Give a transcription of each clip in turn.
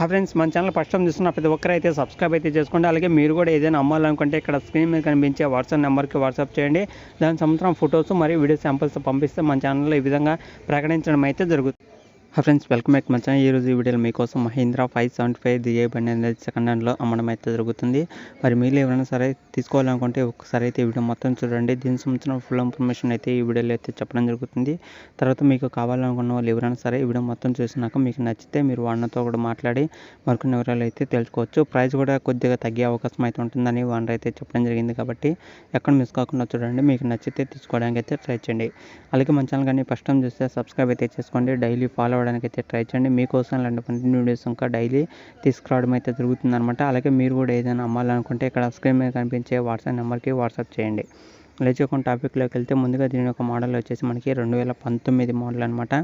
Friends మన channel first time చూస్తున్న ప్రతి ఒక్కరు అయితే సబ్స్క్రైబ్ అయితే చేసుకోండి. అలాగే మీరు కూడా ఏదైనా అమ్మాలనుకుంటే ఇక్కడ స్క్రీన్ మీద కనిపించే వాట్సాప్ నెంబర్కి వాట్సాప్ చేయండి. దాని సంవత్సరం ఫొటోస్ మరియు వీడియో శాంపిల్స్ పంపిస్తే మన ఛానల్లో ఈ విధంగా ప్రకటించడం అయితే జరుగుతుంది. ఫ్రెండ్స్ వెల్కమ్ బ్యాక్ మన ఛానల్. ఈరోజు ఈ వీడియోలో మీకోసం మహీంద్రా 575 దిగే బండి అనేది సెకండ్ హ్యాండ్లో అమ్మడం అయితే జరుగుతుంది. మరి మీరు ఎవరైనా సరే తీసుకోవాలనుకుంటే ఒకసారి అయితే ఈ వీడియో మొత్తం చూడండి. దీనికి సంబంధించిన ఫుల్ ఇన్ఫర్మేషన్ అయితే ఈ వీడియోలో అయితే చెప్పడం జరుగుతుంది. తర్వాత మీకు కావాలనుకున్న వాళ్ళు ఎవరైనా సరే ఈ వీడియో మొత్తం చూసినాక మీకు నచ్చితే మీరు వాళ్ళతో కూడా మాట్లాడి మరికొన్ని వివరాలు అయితే తెలుసుకోవచ్చు. ప్రైస్ కూడా కొద్దిగా తగ్గే అవకాశం అయితే ఉంటుందని వాళ్ళు అయితే చెప్పడం జరిగింది. కాబట్టి ఎక్కడ మిస్ కాకుండా చూడండి. మీకు నచ్చితే తీసుకోవడానికి అయితే ట్రై చేయండి. అలాగే మన ఛానల్ కానీ ఫస్ట్ టైం చూస్తే సబ్స్క్రైబ్ అయితే చేసుకోండి. డైలీ ఫాలో అవ్వడానికి అయితే ట్రై చేయండి. మీకోసం ఇలాంటి కంటిన్యూ వీడియోస్ ఇంకా డైలీ తీసుకురావడం అయితే జరుగుతుంది అనమాట. అలాగే మీరు కూడా ఏదైనా అమ్మాలనుకుంటే ఇక్కడ స్క్రీన్ మీద కనిపించే వాట్సాప్ నెంబర్కి వాట్సాప్ చేయండి. లేచుకొని టాపిక్లోకి వెళ్తే ముందుగా దీని యొక్క మోడల్ వచ్చేసి మనకి 2019 మోడల్ అనమాట.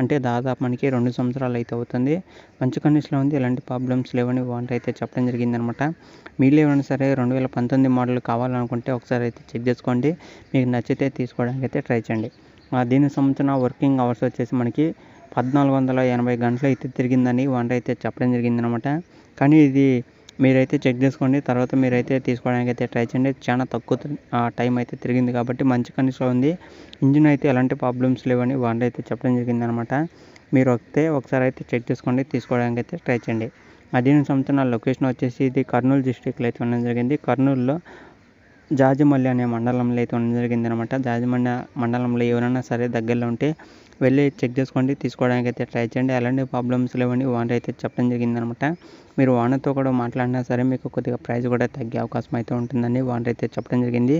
అంటే దాదాపు మనకి 2 సంవత్సరాలు అయితే అవుతుంది. మంచి కండిషన్లో ఉంది, ఎలాంటి ప్రాబ్లమ్స్ లేవని వాంట్ అయితే చెప్పడం జరిగిందనమాట. మీరు ఏమైనా సరే 2019 మోడల్ కావాలనుకుంటే ఒకసారి అయితే చెక్ చేసుకోండి. మీకు నచ్చితే తీసుకోవడానికి అయితే ట్రై చేయండి. దీనికి సంబంధించిన వర్కింగ్ అవర్స్ వచ్చేసి మనకి 1480 గంటలు అయితే తిరిగిందని వాంట అయితే చెప్పడం జరిగిందనమాట. కానీ ఇది మీరైతే చెక్ చేసుకోండి. తర్వాత మీరైతే తీసుకోవడానికి అయితే ట్రై చేయండి. చాలా తక్కువ టైం అయితే తిరిగింది కాబట్టి మంచి కండిషన్లో ఉంది. ఇంజిన్ అయితే ఎలాంటి ప్రాబ్లమ్స్ లేవని వాంట అయితే చెప్పడం జరిగిందనమాట. మీరు ఒకసారి అయితే చెక్ చేసుకోండి, తీసుకోవడానికి అయితే ట్రై చేయండి. దీనికి సంబంధించిన లొకేషన్ వచ్చేసి ఇది కర్నూలు డిస్ట్రిక్ట్లో అయితే ఉండడం జరిగింది. కర్నూలులో జాజిమల్లి అనే మండలంలో అయితే ఉండడం జరిగింది అనమాట. జాజిమల్లి మండలంలో ఎవరైనా సరే దగ్గరలో ఉంటే వెళ్ళి చెక్ చేసుకోండి, తీసుకోవడానికి అయితే ట్రై చేయండి. ఎలాంటి ప్రాబ్లమ్స్ లేవని వాంట అయితే చెప్పడం జరిగిందనమాట. మీరు వానతో కూడా మాట్లాడినా సరే మీకు కొద్దిగా ప్రైస్ కూడా తగ్గే అవకాశం అయితే ఉంటుందని వాంట అయితే చెప్పడం జరిగింది.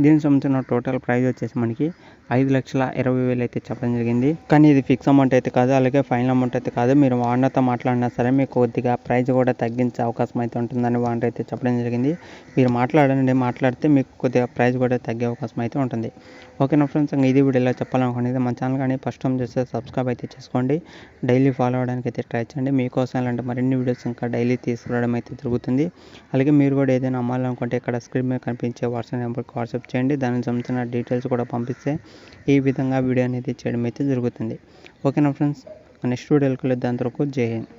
దీనికి సంబంధించిన టోటల్ ప్రైస్ వచ్చేసి మనకి 5,20,000 అయితే చెప్పడం జరిగింది. కానీ ఇది ఫిక్స్ అమౌంట్ అయితే కాదు, అలాగే ఫైనల్ అమౌంట్ అయితే కాదు. మీరు వానతో మాట్లాడినా సరే మీకు కొద్దిగా ప్రైస్ కూడా తగ్గించే అవకాశం అయితే ఉంటుందని వాంట అయితే చెప్పడం జరిగింది. మీరు మాట్లాడితే మీకు కొద్దిగా ప్రైస్ కూడా తగ్గే అవకాశం అయితే ఉంటుంది. ఓకేనా ఫ్రెండ్స్, ఇంకా ఇది వీడియోలో చెప్పాలనుకునేది. మన ఛానల్ కానీ ఫస్ట్ టైం చేస్తే సబ్స్క్రైబ్ అయితే చేసుకోండి. డైలీ ఫాలో అవ్వడానికి అయితే ట్రై చేయండి. మీకోసం ఇలాంటి మరిన్ని వీడియోస్ ఇంకా డైలీ తీసుకురావడం అయితే జరుగుతుంది. అలాగే మీరు కూడా ఏదైనా అమ్మాలనుకుంటే ఇక్కడ స్క్రీన్ మీద కనిపించే వాట్సాప్ నెంబర్కి వాట్సాప్ చేయండి. దానికి సంబంధించిన డీటెయిల్స్ కూడా పంపిస్తే ఈ విధంగా వీడియో అనేది చేయడం అయితే జరుగుతుంది. ఓకేనా ఫ్రెండ్స్, నెక్స్ట్ వీడియోకి వెళ్ళి దాని వరకు జై హింద్.